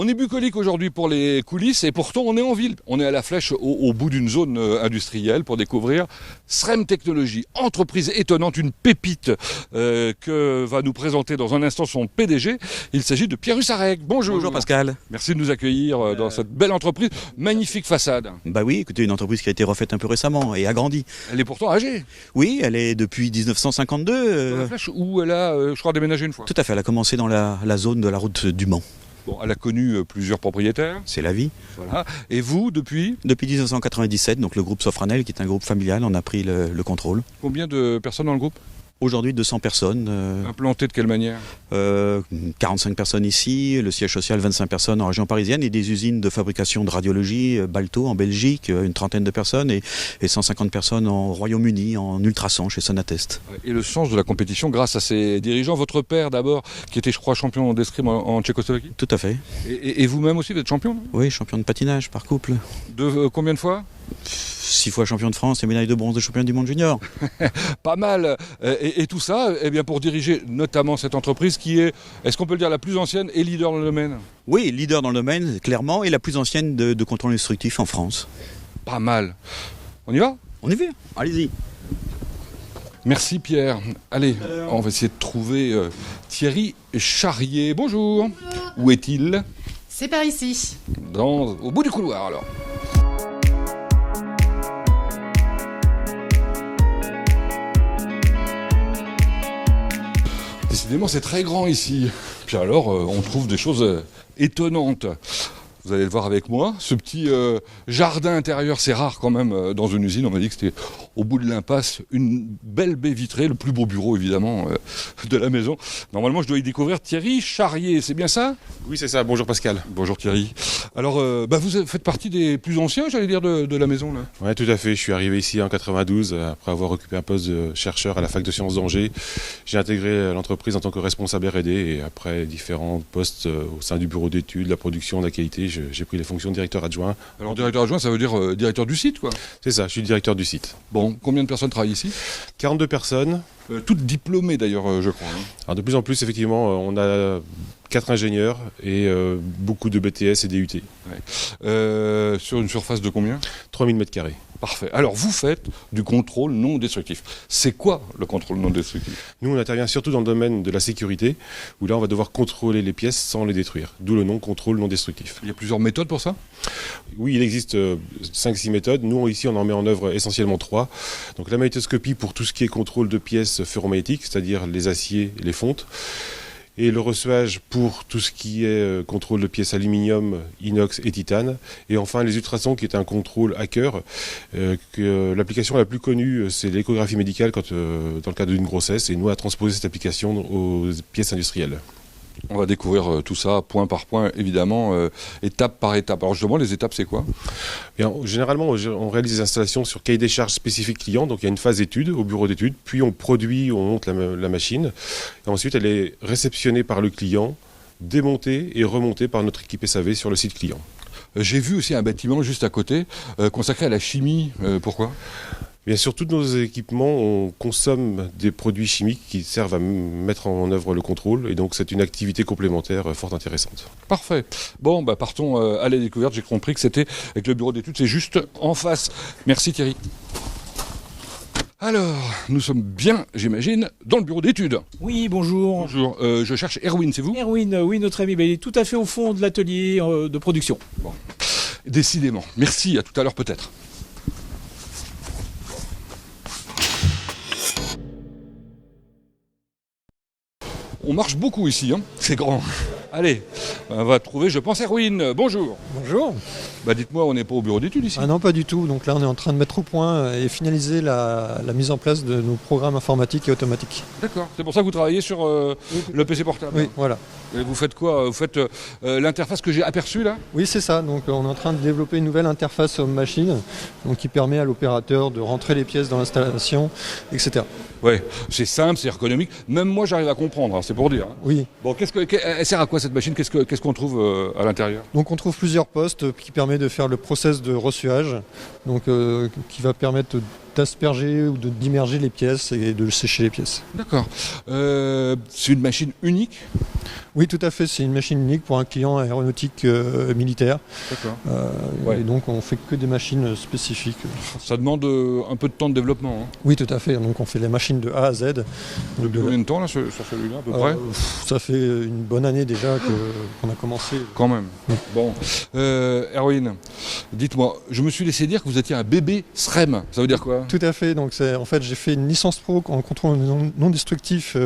On est bucolique aujourd'hui pour les coulisses et pourtant on est en ville. On est à la Flèche au bout d'une zone industrielle pour découvrir SREM Technologies, entreprise étonnante, une pépite que va nous présenter dans un instant son PDG. Il s'agit de Pierre Hussarek. Bonjour. Bonjour Pascal. Merci de nous accueillir dans cette belle entreprise. Magnifique façade. Bah oui, écoutez, une entreprise qui a été refaite un peu récemment et agrandie. Elle est pourtant âgée. Oui, elle est depuis 1952. Dans la Flèche où elle a, je crois, déménagé une fois. Tout à fait, elle a commencé dans la zone de la route du Mans. Bon, elle a connu plusieurs propriétaires. C'est la vie. Voilà. Et vous, depuis ? Depuis 1997, donc le groupe Sofranel, qui est un groupe familial, on a pris le contrôle. Combien de personnes dans le groupe ? Aujourd'hui, 200 personnes. Implantées de quelle manière ? 45 personnes ici, le siège social 25 personnes en région parisienne et des usines de fabrication de radiologie, Balto en Belgique, une trentaine de personnes et 150 personnes en Royaume-Uni, en ultrasons chez Sonatest. Et le sens de la compétition grâce à ses dirigeants. Votre père d'abord, qui était je crois champion d'escrime en Tchécoslovaquie ? Tout à fait. Et vous-même aussi, vous êtes champion ? Oui, champion de patinage par couple. De combien de fois ? 6 fois champion de France et médaille de bronze de champion du monde junior. Pas mal. Et tout ça, eh bien, pour diriger notamment cette entreprise qui est-ce qu'on peut le dire, la plus ancienne et leader dans le domaine ? Oui, leader dans le domaine, clairement, et la plus ancienne de contrôle instructif en France. Pas mal. On y va ? On y va, allez-y. Merci Pierre. Allez, on va essayer de trouver Thierry Charrier. Bonjour. Où est-il ? C'est par ici. Au bout du couloir alors. Décidément, c'est très grand ici. Puis alors, on trouve des choses étonnantes. Vous allez le voir avec moi. Ce petit jardin intérieur, c'est rare quand même dans une usine. On m'a dit que c'était au bout de l'impasse, une belle baie vitrée, le plus beau bureau évidemment de la maison. Normalement, je dois y découvrir Thierry Charrier, c'est bien ça ? Oui, c'est ça. Bonjour Pascal. Bonjour Thierry. Alors, vous faites partie des plus anciens, j'allais dire, de la maison là ? Oui, tout à fait. Je suis arrivé ici en 92, après avoir occupé un poste de chercheur à la fac de sciences d'Angers. J'ai intégré l'entreprise en tant que responsable R&D et après différents postes au sein du bureau d'études, la production, la qualité, j'ai pris les fonctions de directeur adjoint. Alors directeur adjoint, ça veut dire directeur du site, quoi ? C'est ça, je suis directeur du site. Bon, combien de personnes travaillent ici ? 42 personnes. Toutes diplômées d'ailleurs, je crois. Alors de plus en plus, effectivement, on a 4 ingénieurs et beaucoup de BTS et DUT. Ouais. Sur une surface de combien ? 3000 m². Parfait. Alors vous faites du contrôle non destructif. C'est quoi le contrôle non destructif ? Nous, on intervient surtout dans le domaine de la sécurité, où là, on va devoir contrôler les pièces sans les détruire. D'où le nom contrôle non destructif. Il y a plusieurs méthodes pour ça ? Oui, il existe 5-6 méthodes. Nous, ici, on en met en œuvre essentiellement 3. Donc la magnétoscopie pour tout ce qui est contrôle de pièces ferromagnétiques, c'est-à-dire les aciers et les fontes. Et le recevage pour tout ce qui est contrôle de pièces aluminium, inox et titane. Et enfin les ultrasons qui est un contrôle à cœur. L'application la plus connue, c'est l'échographie médicale dans le cadre d'une grossesse. Et nous, on a transposé cette application aux pièces industrielles. On va découvrir tout ça point par point, évidemment, étape par étape. Alors justement, les étapes, c'est quoi ? Bien, généralement, on réalise des installations sur cahier des charges spécifiques client. Donc il y a une phase étude au bureau d'études, puis on produit, on monte la machine. Et ensuite, elle est réceptionnée par le client, démontée et remontée par notre équipe SAV sur le site client. J'ai vu aussi un bâtiment juste à côté, consacré à la chimie. Pourquoi ? Bien sûr, tous nos équipements, on consomme des produits chimiques qui servent à mettre en œuvre le contrôle. Et donc, c'est une activité complémentaire fort intéressante. Parfait. Bon, partons à la découverte. J'ai compris que c'était avec le bureau d'études, c'est juste en face. Merci Thierry. Alors, nous sommes bien, j'imagine, dans le bureau d'études. Oui, bonjour. Bonjour, je cherche Erwin, c'est vous ? Erwin, oui, notre ami, il est tout à fait au fond de l'atelier de production. Bon, décidément. Merci, à tout à l'heure peut-être. On marche beaucoup ici, hein. C'est grand. Allez, on va trouver, je pense, Erwin. Bonjour. Bonjour. Dites-moi, on n'est pas au bureau d'études ici ? Ah non, pas du tout. Donc là, on est en train de mettre au point et finaliser la mise en place de nos programmes informatiques et automatiques. D'accord. C'est pour ça que vous travaillez sur le PC portable ? Oui, voilà. Et vous faites quoi ? Vous faites l'interface que j'ai aperçue là ? Oui, c'est ça. Donc on est en train de développer une nouvelle interface homme-machine qui permet à l'opérateur de rentrer les pièces dans l'installation, etc. Ouais, c'est simple, c'est ergonomique. Même moi, j'arrive à comprendre, hein, c'est pour dire. Hein. Oui. Bon, elle sert à quoi cette machine ? Qu'est-ce qu'on trouve à l'intérieur ? Donc on trouve plusieurs postes qui permettent de faire le process de ressuage, donc qui va permettre d'asperger ou d'immerger les pièces et de sécher les pièces. D'accord. C'est une machine unique ? Oui, tout à fait. C'est une machine unique pour un client aéronautique militaire. D'accord. Et donc, on fait que des machines spécifiques. Ça demande un peu de temps de développement. Oui, tout à fait. Donc, on fait les machines de A à Z. Depuis combien de temps là, sur celui-là, à peu près? Ça fait une bonne année déjà qu'on a commencé. Quand même. Oui. Bon. Erwin, dites-moi, je me suis laissé dire que vous étiez un bébé SREM. Ça veut dire quoi? Tout à fait. Donc, en fait, j'ai fait une licence pro en contrôle non destructif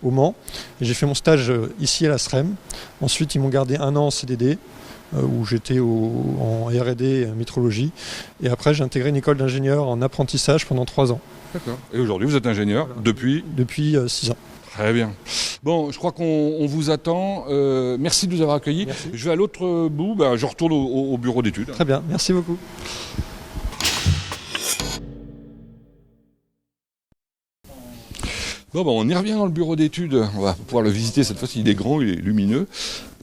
au Mans. Et j'ai fait mon stage ici à la SREM. Ensuite, ils m'ont gardé 1 an en CDD. Où j'étais en R&D métrologie. Et après, j'ai intégré une école d'ingénieur en apprentissage pendant 3 ans. D'accord. Et aujourd'hui, vous êtes ingénieur depuis 6 ans. Très bien. Bon, je crois qu'on vous attend. Merci de nous avoir accueillis. Merci. Je vais à l'autre bout. Je retourne au bureau d'études. Très bien, merci beaucoup. Bon, on y revient dans le bureau d'études. On va pouvoir le visiter cette fois-ci. Il est grand, il est lumineux.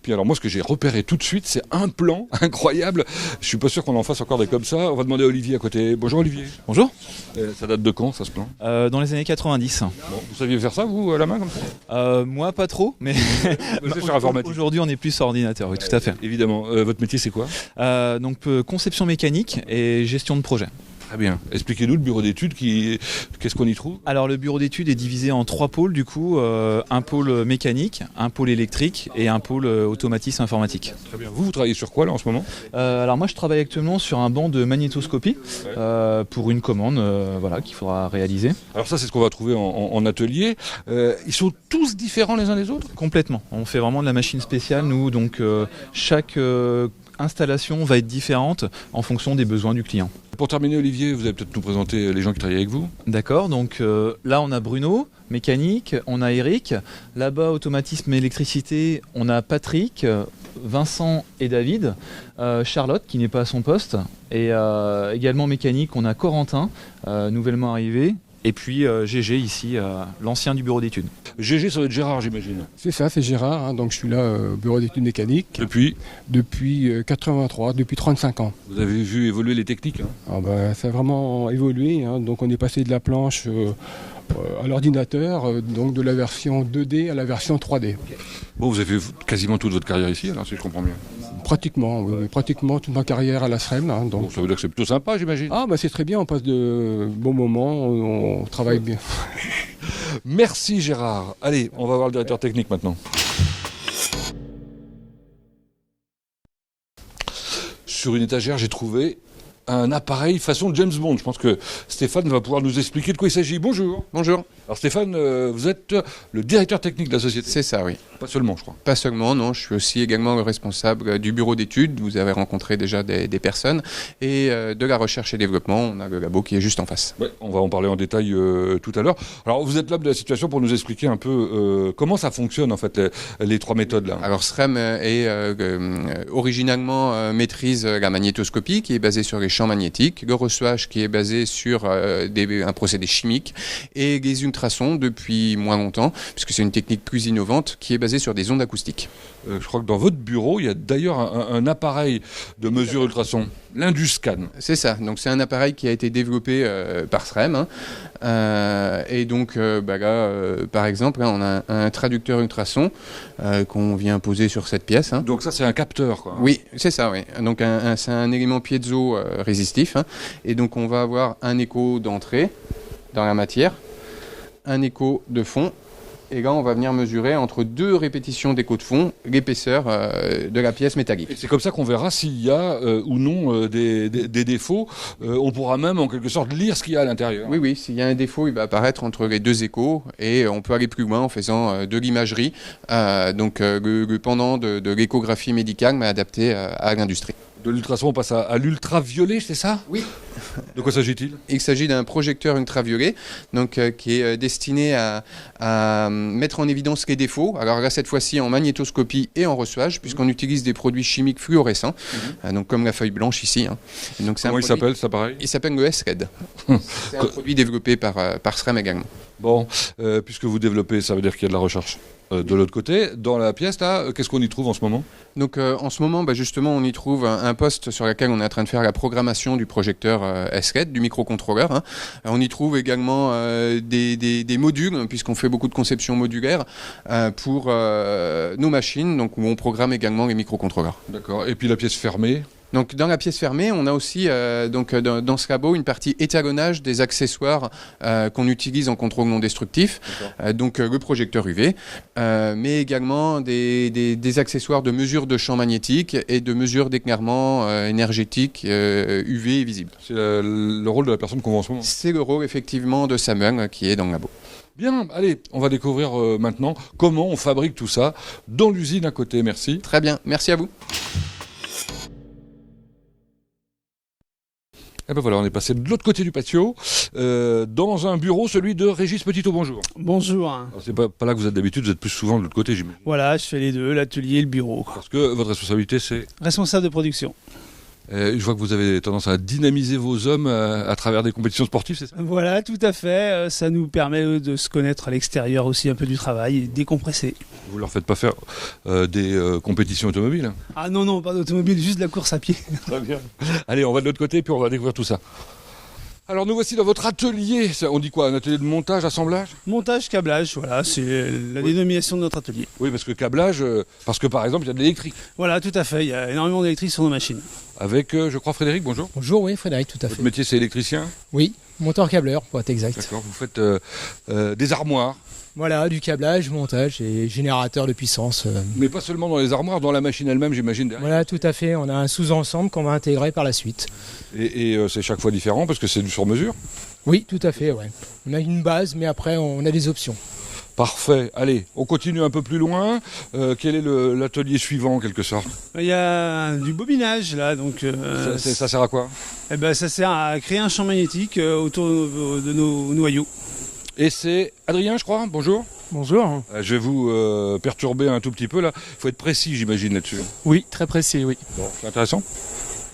Puis alors moi, ce que j'ai repéré tout de suite, c'est un plan incroyable. Je suis pas sûr qu'on en fasse encore des comme ça. On va demander à Olivier à côté. Bonjour Olivier. Bonjour. Ça date de quand, ça, ce plan? Dans les années 90. Bon, vous saviez faire ça, vous, à la main, comme ça? Moi, pas trop, mais sur informatique. Aujourd'hui, on est plus sur ordinateur, oui, tout à fait. Évidemment. Votre métier, c'est quoi? Donc, conception mécanique et gestion de projet. Très bien. Expliquez-nous le bureau d'études, qu'est-ce qu'on y trouve? Alors, le bureau d'études est divisé en 3 pôles, du coup. Un pôle mécanique, un pôle électrique et un pôle automatisme informatique. Très bien. Vous travaillez sur quoi, là, en ce moment? Alors, moi, je travaille actuellement sur un banc de magnétoscopie pour une commande qu'il faudra réaliser. Alors ça, c'est ce qu'on va trouver en atelier. Ils sont tous différents les uns des autres? Complètement. On fait vraiment de la machine spéciale, nous. Donc, chaque installation va être différente en fonction des besoins du client. Pour terminer, Olivier, vous allez peut-être nous présenter les gens qui travaillent avec vous. D'accord, donc là on a Bruno, mécanique, on a Eric, là-bas automatisme et électricité, on a Patrick, Vincent et David, Charlotte qui n'est pas à son poste, et également mécanique, on a Corentin, nouvellement arrivé, et puis GG ici, l'ancien du bureau d'études. GG, ça va être Gérard, j'imagine. C'est ça, c'est Gérard, donc je suis là au bureau d'études mécaniques. Depuis 83, depuis 35 ans. Vous avez vu évoluer les techniques, hein? Ça a vraiment évolué, donc on est passé de la planche à l'ordinateur, donc de la version 2D à la version 3D. Bon, vous avez fait quasiment toute votre carrière ici, alors si je comprends bien. Pratiquement, oui, pratiquement toute ma carrière à la SREM. Donc. Bon, ça veut dire que c'est plutôt sympa, j'imagine. C'est très bien, on passe de bons moments, on travaille bien. Merci Gérard. Allez, on va voir le directeur technique maintenant. Sur une étagère, j'ai trouvé un appareil façon James Bond. Je pense que Stéphane va pouvoir nous expliquer de quoi il s'agit. Bonjour. Bonjour. Alors Stéphane, vous êtes le directeur technique de la société? C'est ça, oui. Pas seulement, je crois. Pas seulement, non. Je suis aussi également le responsable du bureau d'études. Vous avez rencontré déjà des personnes. Et de la recherche et développement, on a le labo qui est juste en face. Ouais, on va en parler en détail tout à l'heure. Alors vous êtes l'homme de la situation pour nous expliquer un peu comment ça fonctionne en fait, les 3 méthodes là. Alors SREM originalement maîtrise la magnétoscopie qui est basée sur les champs magnétiques, le reçuage qui est basé sur un procédé chimique et les ultrasons depuis moins longtemps, puisque c'est une technique plus innovante qui est basée sur des ondes acoustiques. Je crois que dans votre bureau, il y a d'ailleurs un appareil de mesure ultrason, l'Induscan. C'est ça, donc c'est un appareil qui a été développé par SREM. Et donc par exemple, on a un traducteur ultrason qu'on vient poser sur cette pièce. Donc ça, c'est un capteur, quoi. Oui, c'est ça, oui. Donc c'est un élément piezo résistif. Et donc on va avoir un écho d'entrée dans la matière, un écho de fond. Et là, on va venir mesurer entre 2 répétitions d'écho de fond l'épaisseur de la pièce métallique. Et c'est comme ça qu'on verra s'il y a ou non des défauts. On pourra même en quelque sorte lire ce qu'il y a à l'intérieur. Oui, s'il y a un défaut, il va apparaître entre les 2 échos et on peut aller plus loin en faisant de l'imagerie, le pendant de l'échographie médicale mais adapté à l'industrie. De l'ultrason, on passe à l'ultraviolet, c'est ça? Oui. De quoi s'agit-il? Il s'agit d'un projecteur ultraviolet qui est destiné à mettre en évidence les défauts. Alors là, cette fois-ci en magnétoscopie et en reçuage, puisqu'on utilise des produits chimiques fluorescents, donc comme la feuille blanche ici. Donc, comment il s'appelle, ça pareil? Il s'appelle le S-RED. C'est un produit développé par SREM également. Bon, puisque vous développez, ça veut dire qu'il y a de la recherche. De l'autre côté, dans la pièce, là, qu'est-ce qu'on y trouve en ce moment ? Donc en ce moment, justement, on y trouve un poste sur lequel on est en train de faire la programmation du projecteur SRED, du microcontrôleur. Hein. On y trouve également des modules, puisqu'on fait beaucoup de conception modulaire pour nos machines, donc où on programme également les microcontrôleurs. D'accord. Et puis la pièce fermée ? Donc dans la pièce fermée, on a aussi dans ce labo une partie étalonnage des accessoires qu'on utilise en contrôle non destructif, donc le projecteur UV, mais également des accessoires de mesure de champ magnétique et de mesure d'éclairement énergétique UV visible. C'est le rôle de la personne qu'on voit en ce moment. C'est le rôle effectivement de Samuel qui est dans le labo. Bien, allez, on va découvrir maintenant comment on fabrique tout ça dans l'usine à côté. Merci. Très bien, merci à vous. Et ben voilà, on est passé de l'autre côté du patio, dans un bureau, celui de Régis Petitot. Bonjour. Bonjour. Alors, c'est pas là que vous êtes d'habitude, vous êtes plus souvent de l'autre côté, j'imagine. Voilà, je fais les deux, l'atelier et le bureau. Parce que votre responsabilité, c'est... Responsable de production. Je vois que vous avez tendance à dynamiser vos hommes à travers des compétitions sportives, c'est ça ? Voilà, tout à fait. Ça nous permet de se connaître à l'extérieur aussi un peu du travail et décompresser. Vous leur faites pas faire des compétitions automobiles ? Ah non, pas d'automobile, juste de la course à pied. Très bien. Allez, on va de l'autre côté, puis on va découvrir tout ça. Alors nous voici dans votre atelier. On dit quoi ? Un atelier de montage, assemblage ? Montage, câblage, voilà, c'est la dénomination de notre atelier. Oui, parce que câblage, parce que par exemple, il y a de l'électrique. Voilà, tout à fait. Il y a énormément d'électrique sur nos machines. Avec, je crois, Frédéric, bonjour. Bonjour, oui, Frédéric, tout à fait. Votre métier, c'est électricien ? Oui, monteur-câbleur, pour être exact. D'accord, vous faites des armoires. Voilà, du câblage, montage et générateur de puissance. Mais pas seulement dans les armoires, dans la machine elle-même, j'imagine, derrière. Voilà, tout à fait. On a un sous-ensemble qu'on va intégrer par la suite. Et c'est chaque fois différent parce que c'est du sur-mesure ? Oui, tout à fait, ouais. On a une base, mais après, on a des options. Parfait. Allez, on continue un peu plus loin. Quel est l'atelier suivant, en quelque sorte ? Il y a du bobinage, là, donc... ça sert à quoi ? Eh ben, ça sert à créer un champ magnétique autour de nos noyaux. Et c'est Adrien, je crois. Bonjour. Bonjour. Je vais vous perturber un tout petit peu là. Il faut être précis, j'imagine, là-dessus. Oui, très précis, oui. Bon, c'est intéressant.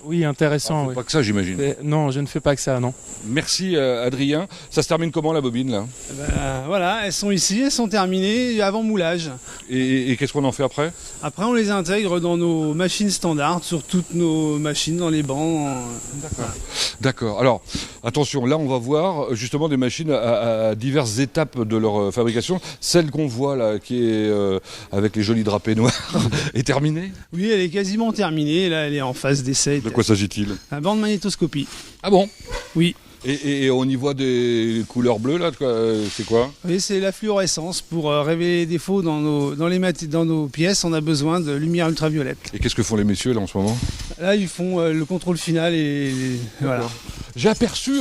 Oui, intéressant. Oui. Pas que ça, j'imagine. Non, je ne fais pas que ça, non. Merci Adrien. Ça se termine comment la bobine là ? Voilà, elles sont ici, elles sont terminées avant moulage. Et qu'est-ce qu'on en fait après ? Après, on les intègre dans nos machines standards, sur toutes nos machines, dans les bancs. D'accord. D'accord. Alors, attention, là, on va voir justement des machines à diverses étapes de leur fabrication. Celle qu'on voit là, qui est avec les jolis drapés noirs, est terminée ? Oui, elle est quasiment terminée. Là, elle est en phase d'essai. De quoi s'agit-il ? La bande magnétoscopie. Ah bon ? Oui. Et on y voit des couleurs bleues là, c'est quoi ? Oui, c'est la fluorescence. Pour révéler les défauts dans nos pièces, on a besoin de lumière ultraviolette. Et qu'est-ce que font les messieurs là en ce moment ? Là, ils font le contrôle final et voilà. J'ai aperçu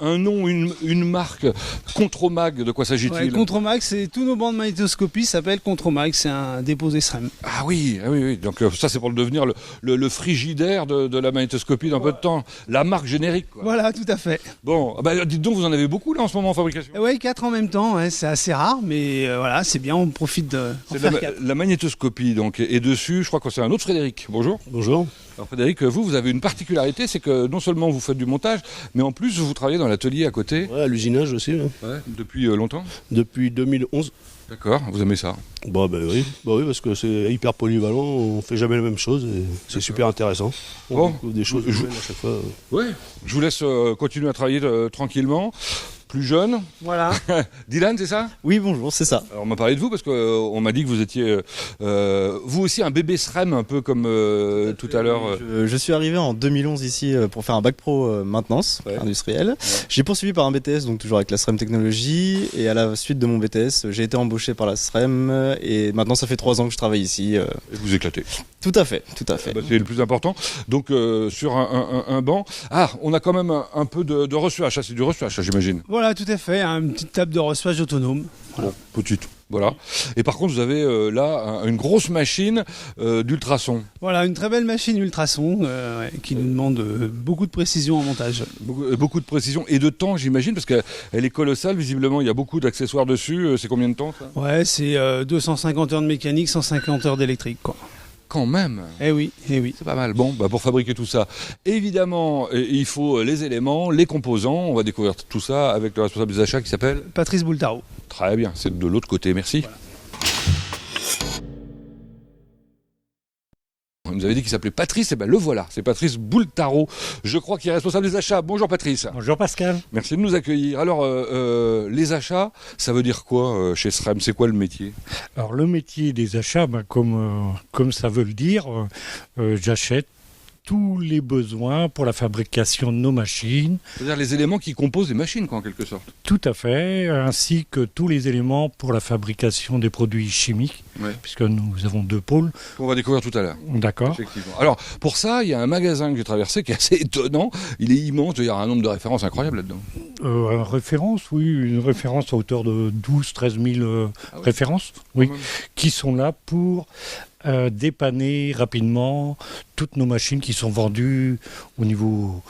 un nom, une marque, Contromag, de quoi s'agit-il ? Ouais, Contromag, c'est tous nos bandes magnétoscopie s'appellent Contromag, c'est un déposé SREM. Ah oui, donc ça c'est pour devenir le frigidaire de la magnétoscopie dans peu de temps, la marque générique quoi. Voilà, tout à fait. Bon, dites donc, vous en avez beaucoup là en ce moment en fabrication ? Oui, 4 en même temps, ouais, c'est assez rare, mais voilà, c'est bien, on profite de faire 4. La magnétoscopie donc, et dessus, je crois que c'est un autre Frédéric. Bonjour. Bonjour. Alors Frédéric, vous avez une particularité, c'est que non seulement vous faites du montage, mais en plus vous travaillez dans l'atelier à côté. Ouais, à l'usinage aussi. Ouais. Ouais, depuis longtemps ? Depuis 2011. D'accord, vous aimez ça ? Oui, parce que c'est hyper polyvalent, on fait jamais la même chose et c'est super intéressant. On découvre des choses nouvelles à chaque fois. Oui, je vous laisse continuer à travailler tranquillement. Plus jeune. Voilà. Dylan, c'est ça ? Oui, bonjour, c'est ça. Alors on m'a parlé de vous parce qu'on m'a dit que vous étiez vous aussi un bébé SREM un peu comme tout à l'heure. Je suis arrivé en 2011 ici pour faire un bac pro maintenance industrielle. Ouais. J'ai poursuivi par un BTS, donc toujours avec la SREM technologie, et à la suite de mon BTS, j'ai été embauché par la SREM et maintenant ça fait 3 ans que je travaille ici. Et vous éclatez. Tout à fait, tout à fait. C'est le plus important. Donc sur un banc, on a quand même un peu de reçuage, ça c'est du reçuage, ça, j'imagine. Voilà, tout à fait, une petite table de reçuage autonome. Voilà. Bon, petite. Voilà. Et par contre, vous avez là une grosse machine d'ultrasons. Voilà, une très belle machine ultrasons qui nous demande beaucoup de précision en montage. Beaucoup de précision et de temps, j'imagine, parce qu'elle est colossale. Visiblement, il y a beaucoup d'accessoires dessus. C'est combien de temps ça ? Ouais, c'est 250 heures de mécanique, 150 heures d'électrique, quoi. Quand même. Eh oui. C'est pas mal. Bon, pour fabriquer tout ça, évidemment, il faut les éléments, les composants. On va découvrir tout ça avec le responsable des achats qui s'appelle Patrice Boultaro. Très bien, c'est de l'autre côté. Merci. Voilà. Il nous avait dit qu'il s'appelait Patrice, et ben le voilà, c'est Patrice Boultaro, je crois qu'il est responsable des achats. Bonjour Patrice. Bonjour Pascal. Merci de nous accueillir. Alors, les achats, ça veut dire quoi chez SREM? C'est quoi le métier? Alors le métier des achats, comme ça veut le dire, j'achète tous les besoins pour la fabrication de nos machines. C'est-à-dire les éléments qui composent les machines, quoi, en quelque sorte. Tout à fait, ainsi que tous les éléments pour la fabrication des produits chimiques, puisque nous avons 2 pôles. On va découvrir tout à l'heure. D'accord. Effectivement. Alors, pour ça, il y a un magasin que j'ai traversé qui est assez étonnant. Il est immense, il y a un nombre de références incroyable là-dedans. Référence, oui, une référence à hauteur de 12-13 000 références, oui, qui sont là pour dépanner rapidement toutes nos machines qui sont vendues au niveau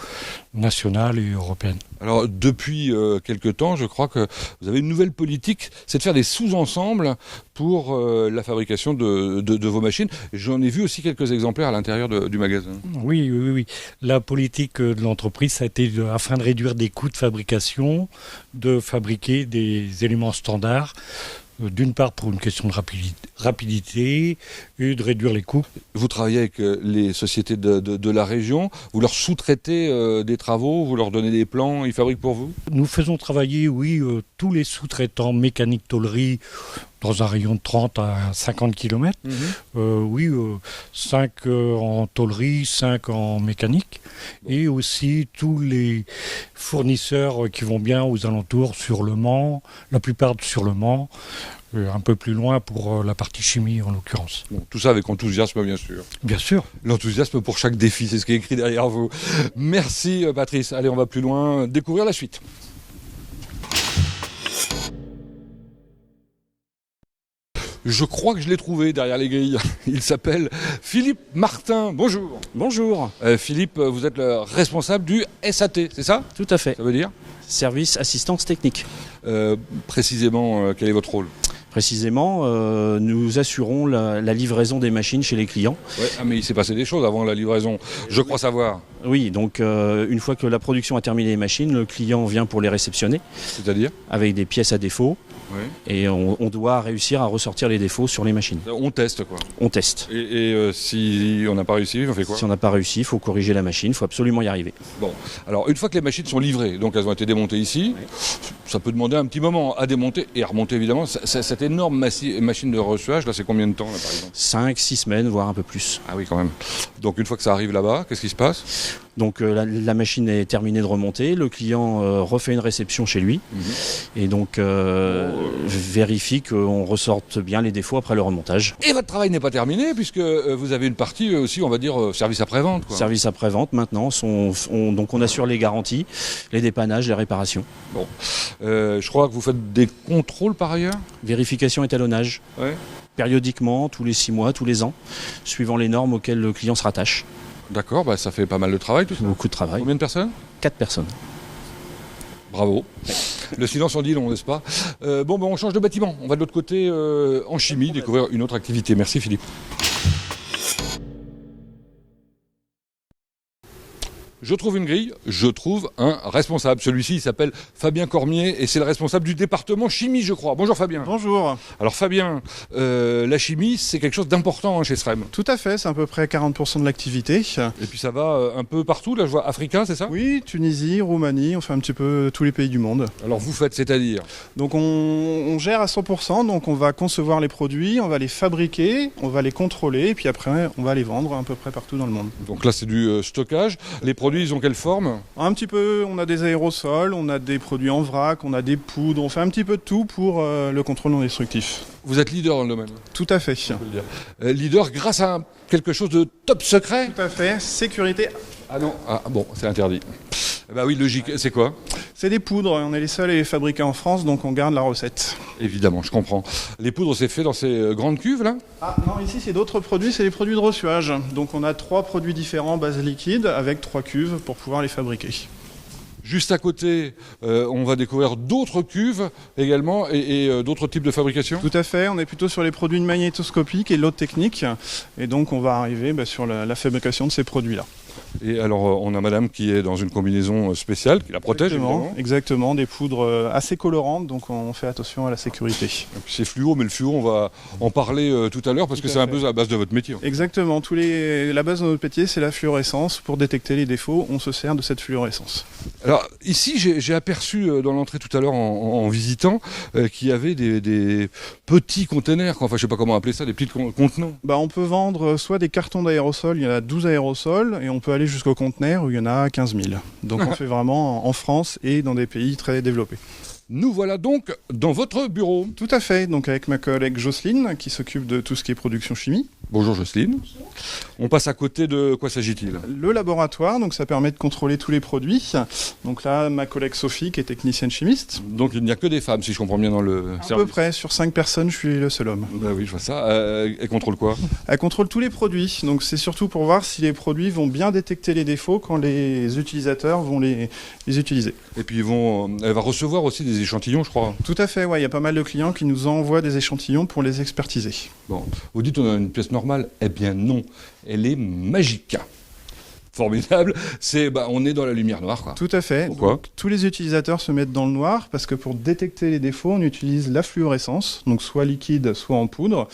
national et européen. Alors depuis quelques temps, je crois que vous avez une nouvelle politique, c'est de faire des sous-ensembles pour la fabrication de vos machines. J'en ai vu aussi quelques exemplaires à l'intérieur du magasin. Oui. La politique de l'entreprise, ça a été, afin de réduire des coûts de fabrication, de fabriquer des éléments standards. D'une part pour une question de rapidité et de réduire les coûts. Vous travaillez avec les sociétés de la région, vous leur sous-traitez des travaux, vous leur donnez des plans, ils fabriquent pour vous? Nous faisons travailler, tous les sous-traitants mécaniques tôlerie dans un rayon de 30 à 50 km. 5 en tôlerie, 5 en mécanique. Et aussi tous les fournisseurs qui vont bien aux alentours sur Le Mans, la plupart sur Le Mans, un peu plus loin pour la partie chimie en l'occurrence. Bon, tout ça avec enthousiasme bien sûr. Bien sûr. L'enthousiasme pour chaque défi, c'est ce qui est écrit derrière vous. Merci Patrice. Allez, on va plus loin, découvrir la suite. Je crois que je l'ai trouvé derrière les grilles. Il s'appelle Philippe Martin. Bonjour. Bonjour. Philippe, vous êtes le responsable du SAT, c'est ça? Tout à fait. Ça veut dire? Service assistance technique. Précisément, quel est votre rôle? Précisément, nous assurons la livraison des machines chez les clients. Ouais, mais il s'est passé des choses avant la livraison, je crois savoir. Oui, donc une fois que la production a terminé les machines, le client vient pour les réceptionner. C'est-à-dire? Avec des pièces à défaut. Ouais. Et on doit réussir à ressortir les défauts sur les machines. On teste quoi. On teste. Et si on n'a pas réussi, on fait quoi? Si on n'a pas réussi, il faut corriger la machine, il faut absolument y arriver. Bon, alors une fois que les machines sont livrées, donc elles ont été démontées ici, ça peut demander un petit moment à démonter et à remonter évidemment. Cette énorme machine de reçuage, là c'est combien de temps là, par exemple? 5-6 semaines, voire un peu plus. Ah oui quand même. Donc une fois que ça arrive là-bas, qu'est-ce qui se passe? Donc la machine est terminée de remonter, le client refait une réception chez lui et donc vérifie qu'on ressorte bien les défauts après le remontage. Et votre travail n'est pas terminé puisque vous avez une partie aussi, on va dire, service après-vente. Service après-vente maintenant, donc on assure les garanties, les dépannages, les réparations. Bon, je crois que vous faites des contrôles par ailleurs? Vérification étalonnage. Ouais. Périodiquement, tous les 6 mois, tous les ans, suivant les normes auxquelles le client se rattache. D'accord, bah ça fait pas mal de travail tout ça. Beaucoup de travail. Combien de personnes? 4 personnes. Bravo. Le silence en dit long, n'est-ce pas? On change de bâtiment. On va de l'autre côté en chimie, découvrir une autre activité. Merci Philippe. Je trouve une grille, je trouve un responsable. Celui-ci, il s'appelle Fabien Cormier et c'est le responsable du département chimie, je crois. Bonjour Fabien. Bonjour. Alors Fabien, la chimie, c'est quelque chose d'important chez SREM. Tout à fait, c'est à peu près 40% de l'activité. Et puis ça va un peu partout, là je vois Africain, c'est ça? Oui, Tunisie, Roumanie, on fait un petit peu tous les pays du monde. Alors vous faites, c'est-à-dire? Donc on gère à 100%, donc on va concevoir les produits, on va les fabriquer, on va les contrôler et puis après on va les vendre à peu près partout dans le monde. Donc là c'est du stockage. Les produits, ils ont quelle forme? Un petit peu, on a des aérosols, on a des produits en vrac, on a des poudres, on fait un petit peu de tout pour le contrôle non destructif. Vous êtes leader dans le domaine? Tout à fait. Leader grâce à quelque chose de top secret? Tout à fait, sécurité. Ah non, bon, c'est interdit. Bah oui, logique, c'est quoi? C'est des poudres, on est les seuls à les fabriquer en France, donc on garde la recette. Évidemment, je comprends. Les poudres, c'est fait dans ces grandes cuves, là? Ah non, ici c'est d'autres produits, c'est les produits de reçuage. Donc on a 3 produits différents, base liquide, avec 3 cuves pour pouvoir les fabriquer. Juste à côté, on va découvrir d'autres cuves également et d'autres types de fabrication? Tout à fait, on est plutôt sur les produits de magnétoscopie et l'autre technique. Et donc on va arriver sur la fabrication de ces produits-là. Et alors, on a madame qui est dans une combinaison spéciale, qui la protège, évidemment. Exactement, des poudres assez colorantes, donc on fait attention à la sécurité. C'est fluo, mais le fluo, on va en parler tout à l'heure, parce que c'est un peu la base de votre métier. Exactement, la base de notre métier, c'est la fluorescence. Pour détecter les défauts, on se sert de cette fluorescence. Alors, ici, j'ai aperçu dans l'entrée tout à l'heure, en visitant, qu'il y avait des petits containers, enfin, je sais pas comment appeler ça, des petits contenants. On peut vendre soit des cartons d'aérosols, il y en a 12 aérosols, et on peut aller jusqu'au conteneur où il y en a 15 000. Donc on fait vraiment en France et dans des pays très développés. Nous voilà donc dans votre bureau. Tout à fait, donc avec ma collègue Jocelyne qui s'occupe de tout ce qui est production chimie. Bonjour Jocelyne. On passe à côté de quoi s'agit-il? Le laboratoire, donc ça permet de contrôler tous les produits. Donc là, ma collègue Sophie qui est technicienne chimiste. Donc il n'y a que des femmes si je comprends bien dans le service. À peu près, sur 5 personnes, je suis le seul homme. Bah oui, je vois ça. Elle contrôle quoi? Elle contrôle tous les produits, donc c'est surtout pour voir si les produits vont bien détecter les défauts quand les utilisateurs vont les utiliser. Et puis elle va recevoir aussi des échantillons, je crois. Tout à fait, ouais. Il y a pas mal de clients qui nous envoient des échantillons pour les expertiser. Bon, vous dites on a une pièce normale? Eh bien non, elle est magique. Formidable, on est dans la lumière noire, quoi. Tout à fait. Pourquoi? Donc, tous les utilisateurs se mettent dans le noir parce que pour détecter les défauts, on utilise la fluorescence, donc soit liquide, soit en poudre,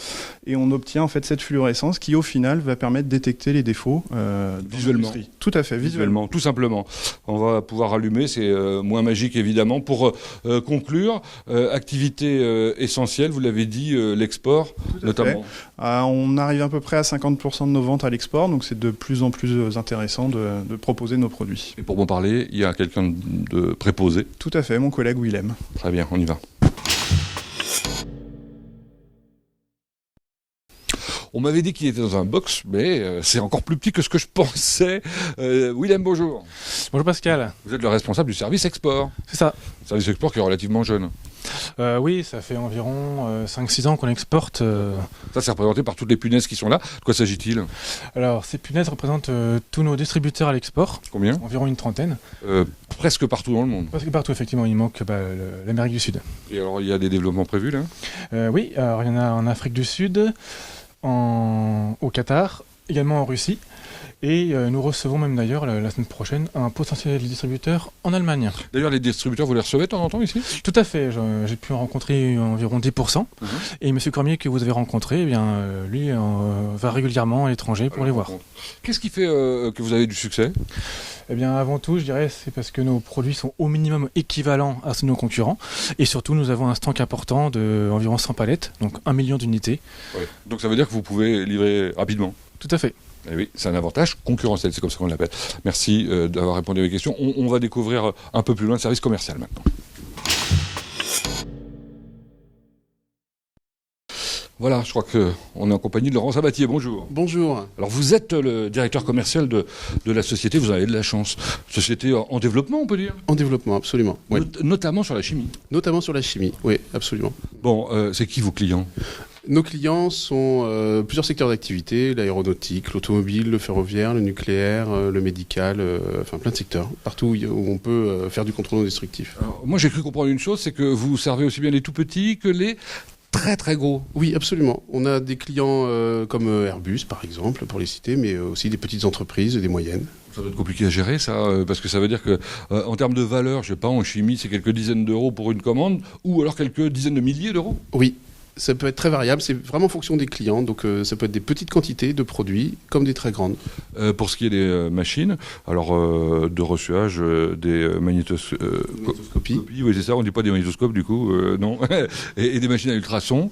et on obtient en fait cette fluorescence qui au final va permettre de détecter les défauts visuellement. Tout à fait, visuellement, tout simplement. On va pouvoir allumer, c'est moins magique évidemment. Pour conclure, activité essentielle, vous l'avez dit, l'export notamment. On arrive à peu près à 50% de nos ventes à l'export, donc c'est de plus en plus intéressant de proposer nos produits. Et pour m'en parler, il y a quelqu'un de préposé. Tout à fait, mon collègue Willem. Très bien, on y va. On m'avait dit qu'il était dans un box, mais c'est encore plus petit que ce que je pensais. Willem, bonjour. Bonjour Pascal. Vous êtes le responsable du service export. C'est ça. Service export qui est relativement jeune. Oui, ça fait environ 5-6 ans qu'on exporte. Ça, c'est représenté par toutes les punaises qui sont là. De quoi s'agit-il? Alors, ces punaises représentent tous nos distributeurs à l'export. Combien? Environ une trentaine. Presque partout dans le monde. Presque partout, effectivement. Il manque l'Amérique du Sud. Et alors, il y a des développements prévus, là? Oui, alors il y en a en Afrique du Sud, au Qatar, également en Russie. Et nous recevons même d'ailleurs la semaine prochaine un potentiel distributeur en Allemagne. D'ailleurs, les distributeurs, vous les recevez de temps en temps ici? Tout à fait. J'ai pu en rencontrer environ 10%. Et M. Cormier, que vous avez rencontré, lui va régulièrement à l'étranger pour les voir. Qu'est-ce qui fait que vous avez du succès? Avant tout, je dirais, c'est parce que nos produits sont au minimum équivalents à ceux de nos concurrents. Et surtout, nous avons un stock important d'environ 100 palettes, donc 1 million d'unités. Ouais. Donc ça veut dire que vous pouvez livrer rapidement? Tout à fait. Et oui, c'est un avantage concurrentiel, c'est comme ça qu'on l'appelle. Merci d'avoir répondu à mes questions. On va découvrir un peu plus loin le service commercial maintenant. Voilà, je crois qu'on est en compagnie de Laurent Sabatier. Bonjour. Bonjour. Alors vous êtes le directeur commercial de la société, vous avez de la chance. Société en développement, on peut dire? En développement, absolument. Oui. Notamment sur la chimie? Notamment sur la chimie, oui, absolument. Bon, c'est qui vos clients? Nos clients sont plusieurs secteurs d'activité, l'aéronautique, l'automobile, le ferroviaire, le nucléaire, le médical, enfin plein de secteurs, partout où on peut faire du contrôle non destructif. Alors, moi j'ai cru comprendre une chose, c'est que vous servez aussi bien les tout petits que les très très gros. Oui, absolument. On a des clients comme Airbus par exemple, pour les citer, mais aussi des petites entreprises et des moyennes. Ça doit être compliqué à gérer ça, parce que ça veut dire que en termes de valeur, je sais pas, en chimie c'est quelques dizaines d'euros pour une commande, ou alors quelques dizaines de milliers d'euros? Oui. Ça peut être très variable, c'est vraiment en fonction des clients, donc ça peut être des petites quantités de produits comme des très grandes. Pour ce qui est des machines, alors de reçuage des magnétoscopies, oui c'est ça, on ne dit pas des magnétoscopes du coup, non, et des machines à ultrasons,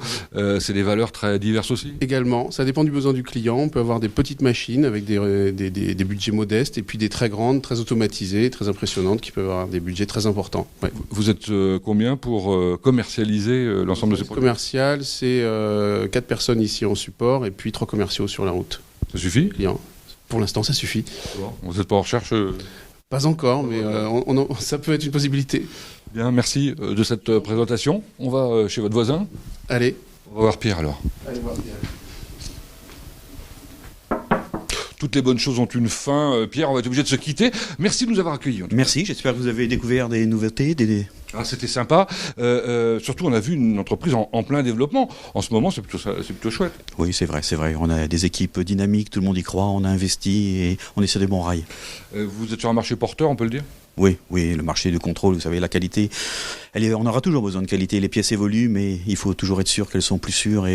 c'est des valeurs très diverses aussi? Également, ça dépend du besoin du client, on peut avoir des petites machines avec des budgets modestes, et puis des très grandes, très automatisées, très impressionnantes, qui peuvent avoir des budgets très importants. Ouais. Vous êtes combien pour commercialiser l'ensemble de ces produits? Commercial, c'est 4 personnes ici en support et puis 3 commerciaux sur la route. Ça suffit? Pour l'instant, ça suffit. Bon, vous n'êtes pas en recherche? Pas encore, mais ça peut être une possibilité. Bien, merci de cette présentation. On va chez votre voisin. Allez. On va voir Pierre alors. Allez voir Pierre. toutes les bonnes choses ont une fin. Pierre, on va être obligé de se quitter. Merci de nous avoir accueillis. Merci, j'espère que vous avez découvert des nouveautés. Ah, c'était sympa. Surtout, on a vu une entreprise en plein développement. En ce moment, c'est plutôt chouette. Oui, c'est vrai. On a des équipes dynamiques, tout le monde y croit, on a investi et on est sur des bons rails. Vous êtes sur un marché porteur, on peut le dire ? Oui, le marché de contrôle, vous savez, la qualité, on aura toujours besoin de qualité. Les pièces évoluent, mais il faut toujours être sûr qu'elles sont plus sûres.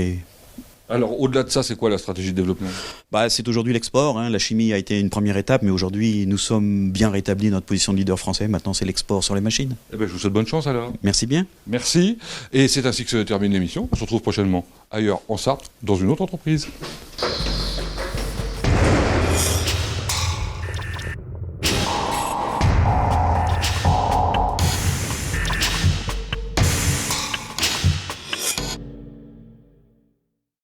Alors, au-delà de ça, c'est quoi la stratégie de développement ? C'est aujourd'hui l'export. La chimie a été une première étape, mais aujourd'hui, nous sommes bien rétablis notre position de leader français. Maintenant, c'est l'export sur les machines. Je vous souhaite bonne chance alors. Merci bien. Merci. Et c'est ainsi que se termine l'émission. On se retrouve prochainement ailleurs en Sarthe, dans une autre entreprise.